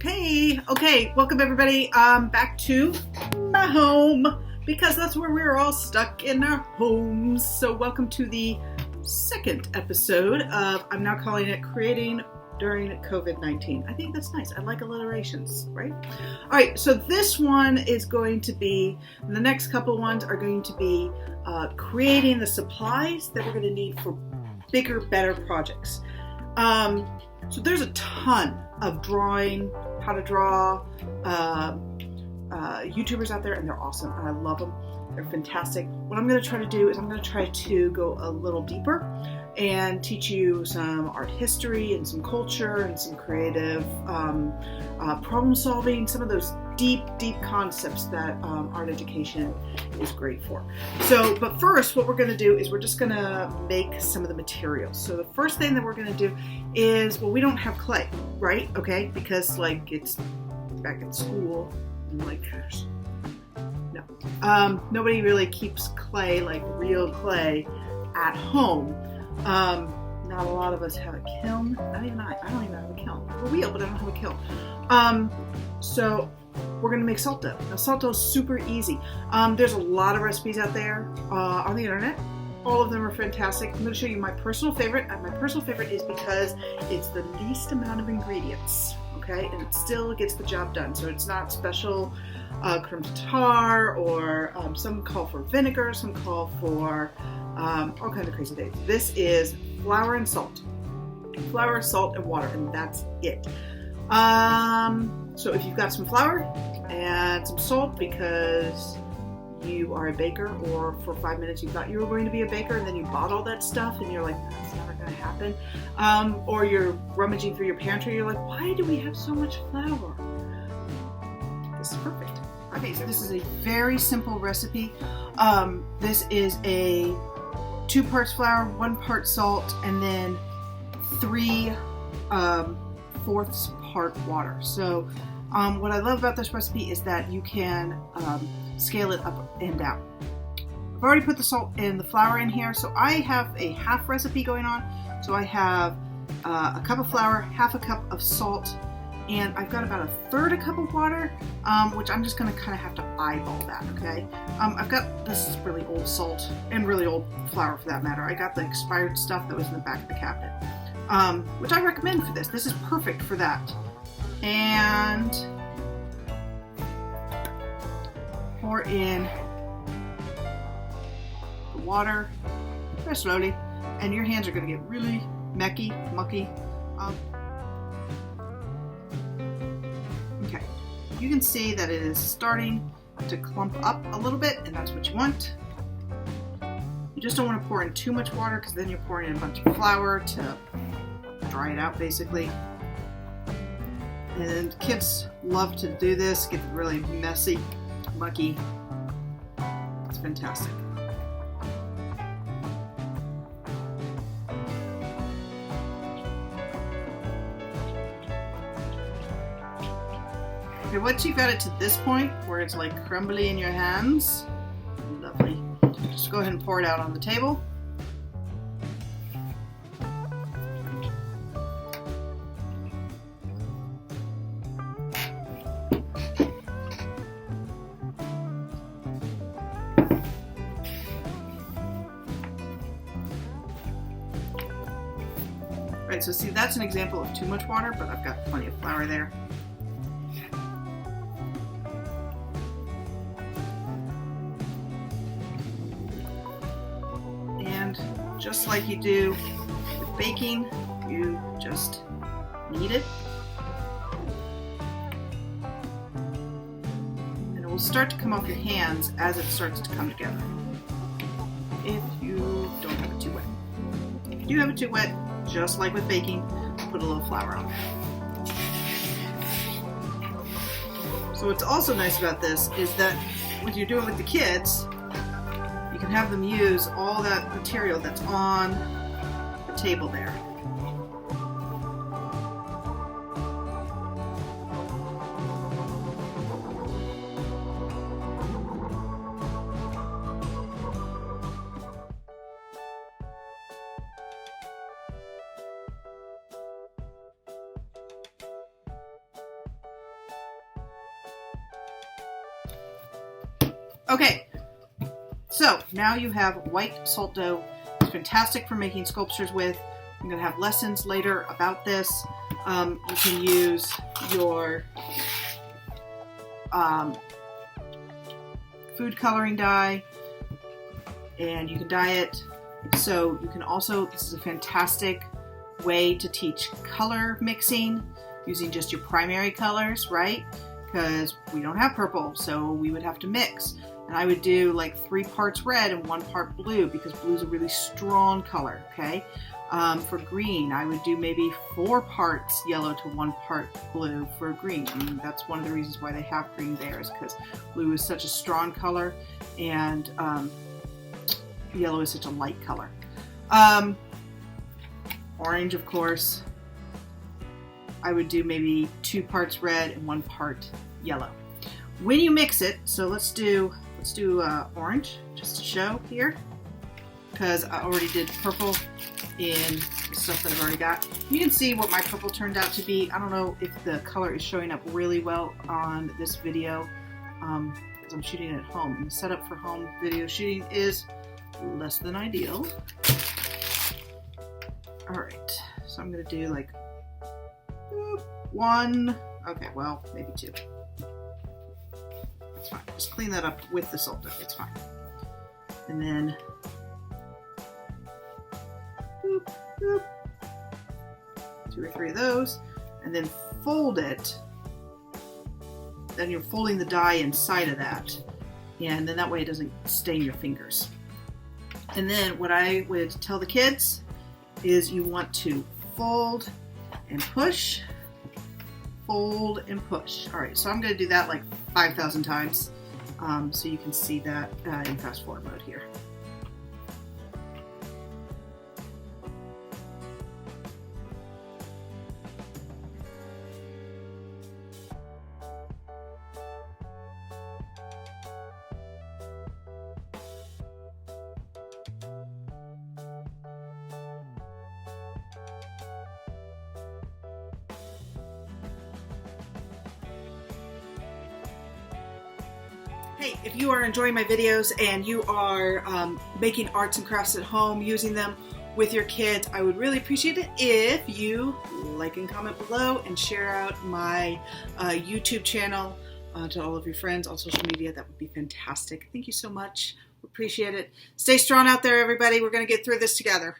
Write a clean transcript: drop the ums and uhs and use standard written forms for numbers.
Hey, okay, welcome everybody back to my home because that's where we're all stuck in our homes. So welcome to the second episode of, I'm now calling it Creating During COVID-19. I think that's nice. I like alliterations, right? All right, so this one is going to be, the next couple ones are going to be creating the supplies that we're going to need for bigger, better projects. So there's a ton of drawing, how to draw, YouTubers out there, and they're awesome, and I love them. They're fantastic. What I'm going to try to do is I'm going to try to go a little deeper and teach you some art history and some culture and some creative problem solving, some of those deep concepts that art education is great for. So, but first what we're going to do is we're just going to make some of the materials. So the first thing that we're going to do is, well, we don't have clay, right? Okay, because like it's back in school and like no, nobody really keeps clay, like real clay, at home. Not a lot of us have a kiln. I don't even have a kiln. We're real, but I don't have a kiln. So we're gonna make salt dough. Now salt dough is super easy. There's a lot of recipes out there on the internet. All of them are fantastic. I'm gonna show you my personal favorite, and my personal favorite is because it's the least amount of ingredients, okay? And it still gets the job done. So it's not special creme tartar, or some call for vinegar, some call for all kinds of crazy things. This is flour and salt. Flour, salt, and water, and that's it. So if you've got some flour and some salt because you are a baker, or for 5 minutes you thought you were going to be a baker and then you bought all that stuff and you're like, that's never going to happen. Or you're rummaging through your pantry, you're like, why do we have so much flour? This is perfect. Okay, so this is a very simple recipe. This is a 2 parts flour, 1 part salt, and then 3/4 part water. So what I love about this recipe is that you can scale it up and down. I've already put the salt and the flour in here, so I have a half recipe going on. So I have a cup of flour, half a cup of salt, and I've got about 1/3 cup of water, which I'm just going to kind of have to eyeball that, okay? I've got, this is really old salt, and really old flour for that matter. I got the expired stuff that was in the back of the cabinet, which I recommend for this. This is perfect for that. And pour in the water very slowly, and your hands are going to get really mucky. Okay, you can see that it is starting to clump up a little bit, and that's what you want. You just don't want to pour in too much water, because then you're pouring in a bunch of flour to dry it out, basically. And kids love to do this, get really messy, mucky. It's fantastic. Okay, once you've got it to this point where it's like crumbly in your hands, lovely, just go ahead and pour it out on the table. Right, so see, that's an example of too much water, but I've got plenty of flour there. And just like you do with baking, you just knead it. And it will start to come off your hands as it starts to come together, if you don't have it too wet. If you do have it too wet, just like with baking, put a little flour on there. So what's also nice about this is that when you're doing it with the kids, you can have them use all that material that's on the table there. Okay, so now you have white salt dough. It's fantastic for making sculptures with. I'm going to have lessons later about this. You can use your food coloring dye, and you can dye it. So you can also, this is a fantastic way to teach color mixing using just your primary colors, right? Because we don't have purple, so we would have to mix. And I would do like 3 parts red and 1 part blue, because blue is a really strong color, okay? For green, I would do maybe 4 parts yellow to 1 part blue for green. I mean, that's one of the reasons why they have green there, is because blue is such a strong color, and yellow is such a light color. Orange, of course, I would do maybe 2 parts red and 1 part yellow. When you mix it, so let's do orange just to show here, because I already did purple in the stuff that I've already got. You can see what my purple turned out to be. I don't know if the color is showing up really well on this video, because I'm shooting it at home, and the setup for home video shooting is less than ideal. Alright, so I'm going to do like 1, okay, well, maybe 2. That's fine. Just clean that up with the salt dough. It's fine. And then, boop, boop, 2 or 3 of those, and then fold it. Then you're folding the dye inside of that, and then that way it doesn't stain your fingers. And then what I would tell the kids is you want to fold and push, fold and push. All right, so I'm going to do that like 5,000 times, so you can see that in fast forward mode here. Hey, if you are enjoying my videos and you are making arts and crafts at home, using them with your kids, I would really appreciate it if you like and comment below and share out my YouTube channel to all of your friends on social media. That would be fantastic. Thank you so much. Appreciate it. Stay strong out there, everybody. We're going to get through this together.